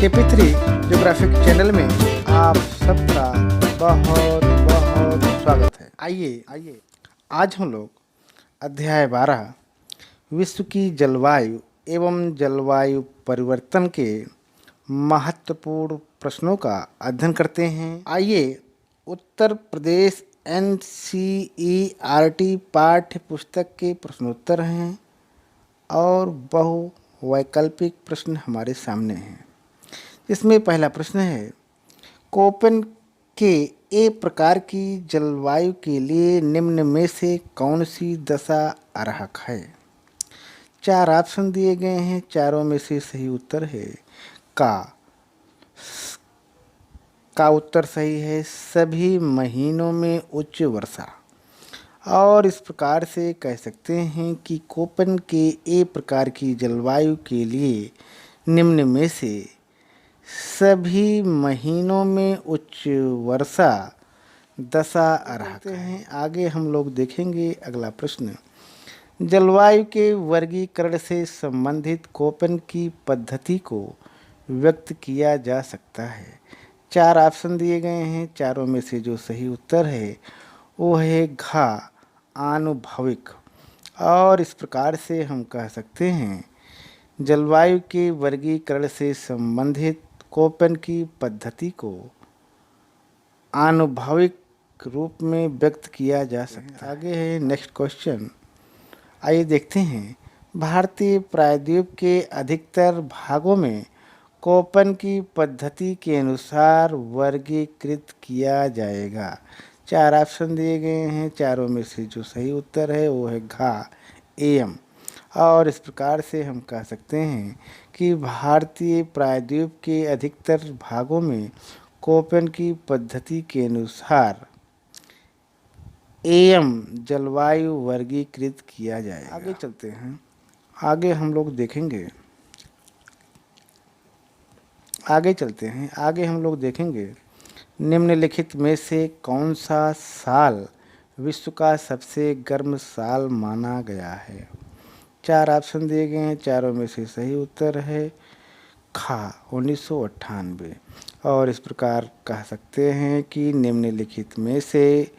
KP3 geographic channel में आप सबका बहुत बहुत स्वागत है। आइए आज हम लोग अध्याय 12 विश्व की जलवायु एवं जलवायु परिवर्तन के महत्वपूर्ण प्रश्नों का अध्ययन करते हैं। आइए उत्तर प्रदेश NCERT पाठ्य पुस्तक के प्रश्नोत्तर हैं और बहु वैकल्पिक प्रश्न हमारे सामने हैं। इसमें पहला प्रश्न है, कोपेन के ए प्रकार की जलवायु के लिए निम्न में से कौन सी दशा अर्हक है। 4 ऑप्शन दिए गए हैं, चारों में से सही उत्तर है का उत्तर सही है सभी महीनों में उच्च वर्षा। और इस प्रकार से कह सकते हैं कि कोपेन के ए प्रकार की जलवायु के लिए निम्न में से सभी महीनों में उच्च वर्षा दशा अर्हक है। आगे हम लोग देखेंगे अगला प्रश्न, जलवायु के वर्गीकरण से संबंधित कोपेन की पद्धति को व्यक्त किया जा सकता है। 4 ऑप्शन दिए गए हैं, चारों में से जो सही उत्तर है वो है आनुभविक। और इस प्रकार से हम कह सकते हैं जलवायु के वर्गीकरण से संबंधित कोपेन की पद्धति को आनुभविक रूप में व्यक्त किया जा सकता है। आगे है नेक्स्ट क्वेश्चन, आइए देखते हैं। भारतीय प्रायद्वीप के अधिकतर भागों में कोपेन की पद्धति के अनुसार वर्गीकृत किया जाएगा। 4 ऑप्शन दिए गए हैं, चारों में से जो सही उत्तर है वो है AM। और इस प्रकार से हम कह सकते हैं कि भारतीय प्रायद्वीप के अधिकतर भागों में कोपेन की पद्धति के अनुसार AM जलवायु वर्गीकृत किया जाएगा। आगे चलते हैं, आगे हम लोग देखेंगे निम्नलिखित में से कौन सा साल विश्व का सबसे गर्म साल माना गया है। 4 ऑप्शन दिए गए हैं, चारों में से सही उत्तर है 1998। और इस प्रकार कह सकते हैं कि निम्नलिखित में से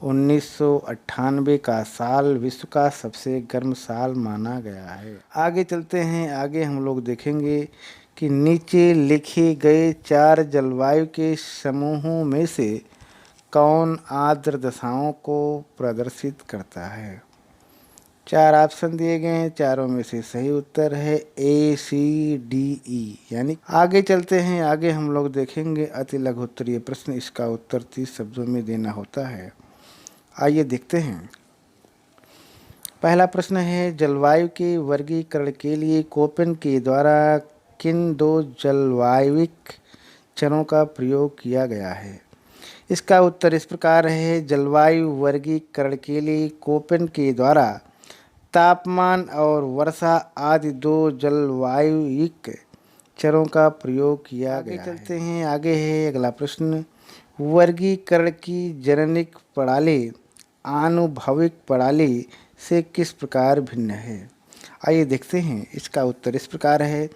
1998 का साल विश्व का सबसे गर्म साल माना गया है। आगे चलते हैं, आगे हम लोग देखेंगे कि नीचे लिखे गए 4 जलवायु के समूहों में से कौन आर्द्र दशाओं को प्रदर्शित करता है। 4 ऑप्शन दिए गए हैं, चारों में से सही उत्तर है ACDE यानी। आगे चलते हैं, आगे हम लोग देखेंगे अति लघु उत्तरीय प्रश्न, इसका उत्तर 30 शब्दों में देना होता है। आइए देखते हैं। पहला प्रश्न है, जलवायु के वर्गीकरण के लिए कोपेन के द्वारा किन 2 जलवायविक चरों का प्रयोग किया गया है। इसका उत्तर इस प्रकार है, जलवायु वर्गीकरण के लिए कोपेन के द्वारा तापमान और वर्षा आदि 2 जलवायुयिक चरों का प्रयोग किया गया है। आगे चलते हैं, आगे है अगला प्रश्न, वर्गीकरण की जननिक प्रणाली आनुभविक प्रणाली से किस प्रकार भिन्न है। आइए देखते हैं, इसका उत्तर इस प्रकार है,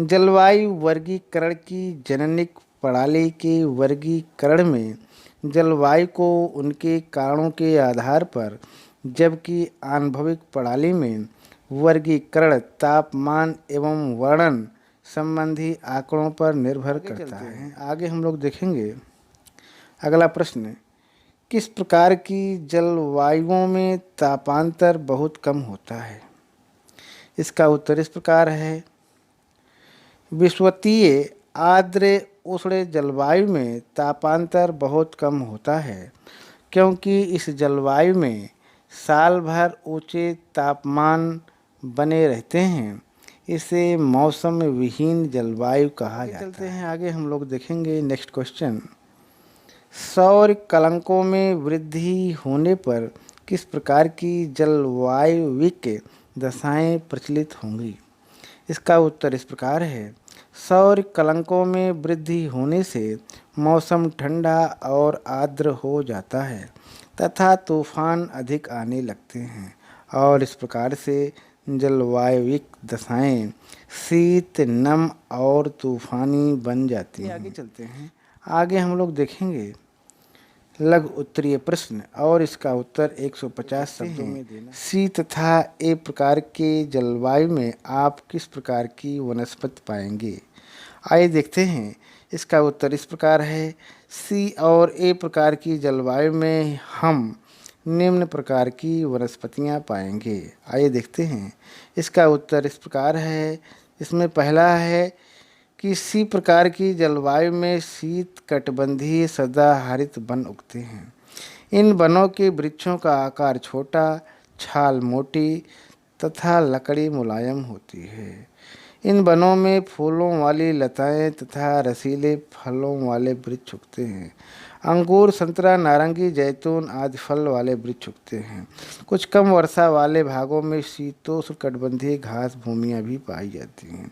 जलवायु वर्गीकरण की जननिक प्रणाली के वर्गीकरण में जलवायु को उनके कारणों के आधार पर, जबकि आनुभविक प्रणाली में वर्गीकरण तापमान एवं वर्णन संबंधी आंकड़ों पर निर्भर करता है। आगे हम लोग देखेंगे अगला प्रश्न, किस प्रकार की जलवायुओं में तापांतर बहुत कम होता है। इसका उत्तर इस प्रकार है, विषुवतीय आर्द्र उष्ण जलवायु में तापांतर बहुत कम होता है, क्योंकि इस जलवायु में साल भर ऊंचे तापमान बने रहते हैं। इसे मौसम विहीन जलवायु कहा जाता है। चलते हैं, आगे हम लोग देखेंगे नेक्स्ट क्वेश्चन, सौर कलंकों में वृद्धि होने पर किस प्रकार की जलवायुविक दशाएं प्रचलित होंगी। इसका उत्तर इस प्रकार है, सौर कलंकों में वृद्धि होने से मौसम ठंडा और आर्द्र हो जाता है तथा तूफान अधिक आने लगते हैं। और इस प्रकार से जलवायविक दशाएं शीत, नम और तूफानी बन जाती हैं। आगे चलते हैं। आगे हम लोग देखेंगे लघु उत्तरीय प्रश्न और इसका उत्तर 150 शब्दों में देना। सी तथा ए प्रकार के जलवायु में आप किस प्रकार की वनस्पति पाएंगे? आइए देखते हैं। इसका उत्तर इस प्रकार है। सी और ए प्रकार की जलवायु में हम निम्न प्रकार की वनस्पतियां पाएंगे। आइए देखते हैं। इसका उत्तर इस प्रकार है। इसमें पहला है कि इसी प्रकार की जलवायु में शीत कटिबंधीय सदाहरित वन उगते हैं। इन वनों के वृक्षों का आकार छोटा, छाल मोटी तथा लकड़ी मुलायम होती है। इन वनों में फूलों वाली लताएं तथा रसीले फलों वाले वृक्ष उगते हैं। अंगूर, संतरा, नारंगी, जैतून आदि फल वाले वृक्ष उगते हैं। कुछ कम वर्षा वाले भागों में शीतोष्ण कटिबंधीय घास भूमियाँ भी पाई जाती हैं।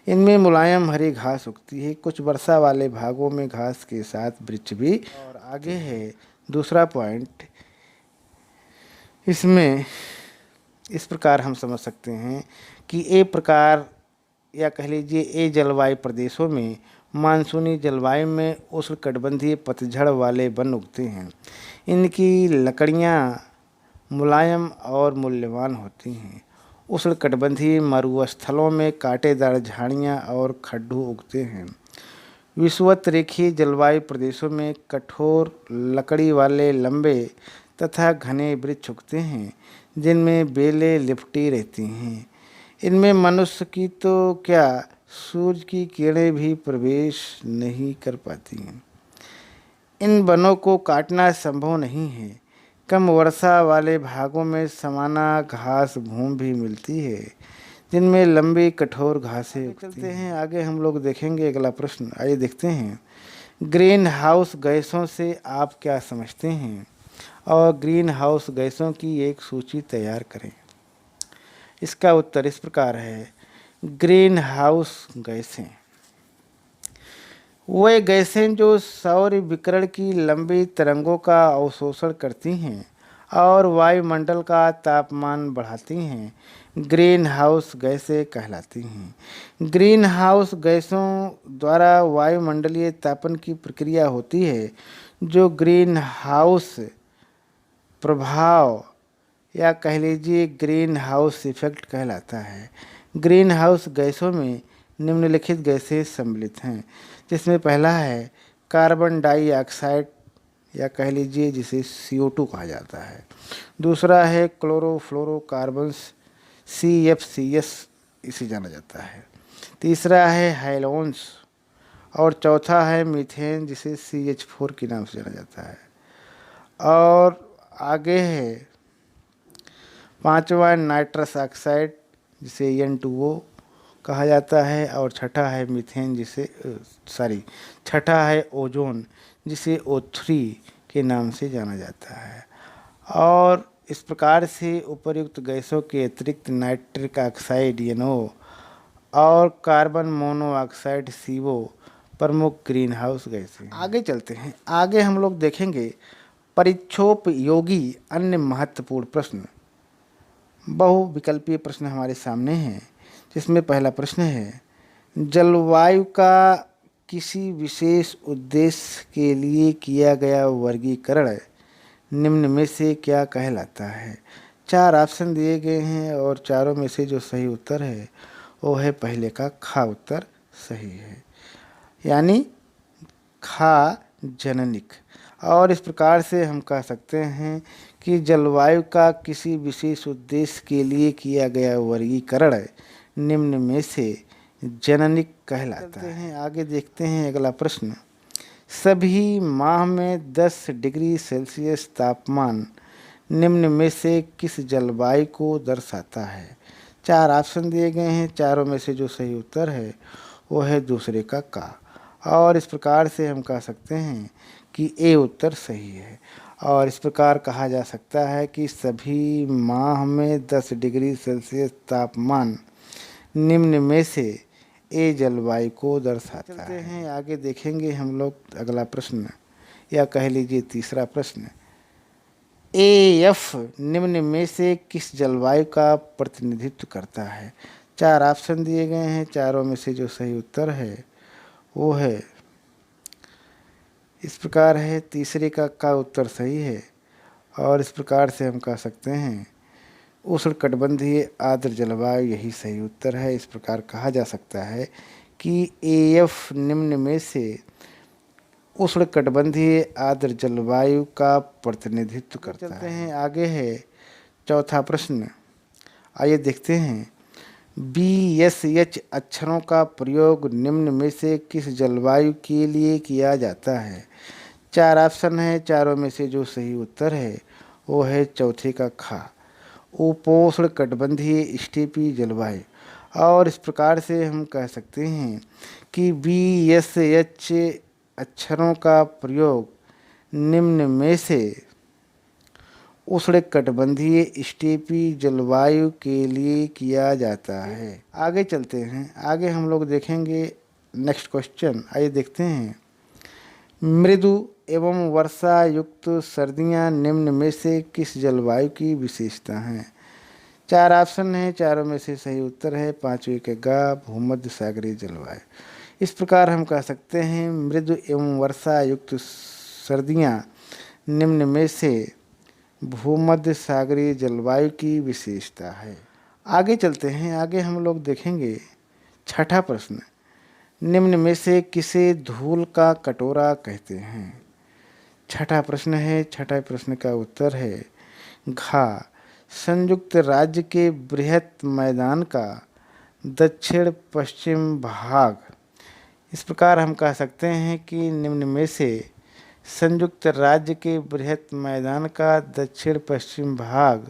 इनमें मुलायम हरी घास उगती है। कुछ वर्षा वाले भागों में घास के साथ वृक्ष भी। और आगे है दूसरा पॉइंट। इसमें इस प्रकार हम समझ सकते हैं कि ए प्रकार या कह लीजिए ए जलवायु प्रदेशों में मानसूनी जलवायु में उष्णकटिबंधीय पतझड़ वाले वन उगते हैं। इनकी लकड़ियाँ मुलायम और मूल्यवान होती हैं। उष्णकटिबंधीय मरुस्थलों में कांटेदार झाड़ियाँ और खड्डू उगते हैं। विषुवत रेखीय जलवायु प्रदेशों में कठोर लकड़ी वाले लंबे तथा घने वृक्ष उगते हैं जिनमें बेलें लिपटी रहती हैं। इनमें मनुष्य की तो क्या सूर्य की किरणें भी प्रवेश नहीं कर पाती हैं। इन वनों को काटना संभव नहीं है। कम वर्षा वाले भागों में समाना घास भूमि भी मिलती है जिनमें लंबी कठोर घासें उगती हैं। चलते हैं आगे हम लोग देखेंगे अगला प्रश्न। आइए देखते हैं। ग्रीन हाउस गैसों से आप क्या समझते हैं और ग्रीन हाउस गैसों की एक सूची तैयार करें। इसका उत्तर इस प्रकार है। ग्रीन हाउस गैसें वे गैसें जो सौर विकिरण की लंबी तरंगों का अवशोषण करती हैं और वायुमंडल का तापमान बढ़ाती हैं, ग्रीन हाउस गैसें कहलाती हैं। ग्रीन हाउस गैसों द्वारा वायुमंडलीय तापन की प्रक्रिया होती है जो ग्रीन हाउस प्रभाव या कह लीजिए ग्रीन हाउस इफेक्ट कहलाता है। ग्रीन हाउस गैसों में निम्नलिखित गैसें सम्मिलित हैं जिसमें पहला है कार्बन डाइऑक्साइड या कह लीजिए जिसे CO2 कहा जाता है। दूसरा है क्लोरोफ्लोरोकार्बन्स CFCS इसे जाना जाता है। तीसरा है हैलोन्स और चौथा है मीथेन जिसे CH4 के नाम से जाना जाता है। और आगे है पांचवा नाइट्रस ऑक्साइड जिसे N2O कहा जाता है और छठा है मीथेन छठा है ओजोन जिसे O3 के नाम से जाना जाता है। और इस प्रकार से उपर्युक्त गैसों के अतिरिक्त नाइट्रिक ऑक्साइड NO और कार्बन मोनोऑक्साइड CO प्रमुख ग्रीन हाउस गैसें। आगे चलते हैं। आगे हम लोग देखेंगे परीक्षोपयोगी अन्य महत्वपूर्ण प्रश्न। बहुविकल्पीय प्रश्न हमारे सामने हैं जिसमें पहला प्रश्न है जलवायु का किसी विशेष उद्देश्य के लिए किया गया वर्गीकरण निम्न में से क्या कहलाता है। 4 ऑप्शन दिए गए हैं और चारों में से जो सही उत्तर है वो है पहले का खा उत्तर सही है, यानी खा जननिक। और इस प्रकार से हम कह सकते हैं कि जलवायु का किसी विशेष उद्देश्य के लिए किया गया वर्गीकरण निम्न में से जननिक कहलाता है। आगे देखते हैं अगला प्रश्न। सभी माह में 10 डिग्री सेल्सियस तापमान निम्न में से किस जलवायु को दर्शाता है। 4 ऑप्शन दिए गए हैं, चारों में से जो सही उत्तर है वो है दूसरे का का। और इस प्रकार से हम कह सकते हैं कि ए उत्तर सही है। और इस प्रकार कहा जा सकता है कि सभी माह में 10 डिग्री सेल्सियस तापमान निम्न में से ए जलवायु को दर्शाता है। चलते हैं आगे देखेंगे हम लोग अगला प्रश्न या कह लीजिए तीसरा प्रश्न। AF निम्न में से किस जलवायु का प्रतिनिधित्व करता है? 4 ऑप्शन दिए गए हैं, चारों में से जो सही उत्तर है वो है इस प्रकार है। तीसरे का उत्तर सही है और इस प्रकार से हम कह सकते हैं उष्णकटिबंधीय आर्द्र जलवायु यही सही उत्तर है। इस प्रकार कहा जा सकता है कि AF निम्न में से उष्णकटिबंधीय आर्द्र जलवायु का प्रतिनिधित्व करता है। चलते हैं आगे है चौथा प्रश्न, आइए देखते हैं। BSH अक्षरों का प्रयोग निम्न में से किस जलवायु के लिए किया जाता है? 4 ऑप्शन है, चारों में से जो सही उत्तर है वो है चौथे का खा, उपोष्ण कटिबंधीय स्टेपी जलवायु। और इस प्रकार से हम कह सकते हैं कि BSH अक्षरों का प्रयोग निम्न में से उष्णकटिबंधीय स्टेपी जलवायु के लिए किया जाता है। आगे चलते हैं, आगे हम लोग देखेंगे नेक्स्ट क्वेश्चन, आइए देखते हैं। मृदु एवं वर्षा युक्त सर्दियां निम्न में से किस जलवायु की विशेषता हैं? 4 ऑप्शन हैं, चारों में से सही उत्तर है पांचवें के गा, भूमध्य सागरीय जलवायु। इस प्रकार हम कह सकते हैं मृदु एवं वर्षा युक्त सर्दियां निम्न में से भूमध्य सागरीय जलवायु की विशेषता है। आगे चलते हैं, आगे हम लोग देखेंगे छठा प्रश्न, निम्न में से किसे धूल का कटोरा कहते हैं? छठा प्रश्न है, छठा प्रश्न का उत्तर है घा, संयुक्त राज्य के बृहत मैदान का दक्षिण पश्चिम भाग। इस प्रकार हम कह सकते हैं कि निम्न में से संयुक्त राज्य के बृहत मैदान का दक्षिण पश्चिम भाग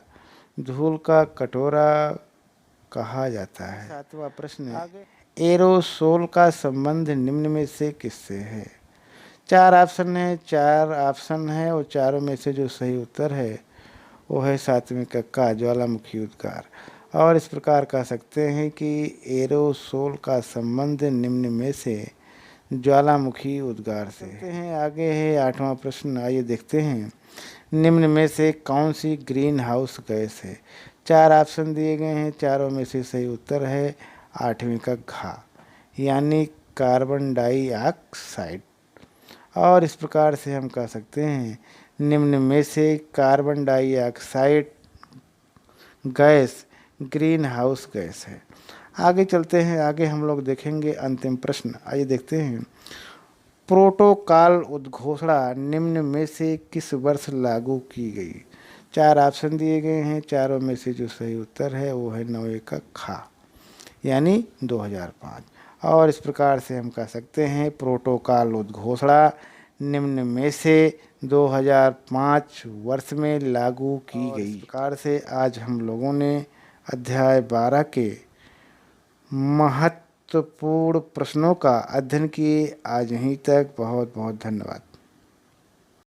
धूल का कटोरा कहा जाता है। सातवां प्रश्न, एरोसोल का संबंध निम्न में से किससे है? 4 ऑप्शन है, 4 ऑप्शन है और चारों में से जो सही उत्तर है वो है सातवें का ज्वालामुखी उद्गार। और इस प्रकार कह सकते हैं कि एरोसोल का संबंध निम्न में से ज्वालामुखी उद्गार से है। आगे है आठवां प्रश्न, आइए देखते हैं। निम्न में से कौन सी ग्रीन हाउस गैस है? 4 ऑप्शन दिए गए हैं, चारों में से सही उत्तर है आठवीं का घा, यानी कार्बन डाइऑक्साइड। और इस प्रकार से हम कह सकते हैं निम्न में से carbon dioxide gas green house gas है। आगे चलते हैं, आगे हम लोग देखेंगे अंतिम प्रश्न, आइए देखते हैं। प्रोटोकॉल उद्घोषणा निम्न में से किस वर्ष लागू की गई? 4 ऑप्शन दिए गए हैं, चारों में से जो सही उत्तर है वो है नवे का खा, यानी 2005। और इस प्रकार से हम कह सकते हैं प्रोटोकॉल उद्घोषणा निम्न में से 2005 वर्ष में लागू की गई। इस प्रकार से आज हम लोगों ने अध्याय 12 के महत्वपूर्ण प्रश्नों का अध्ययन किए। आज यहीं तक, बहुत बहुत धन्यवाद।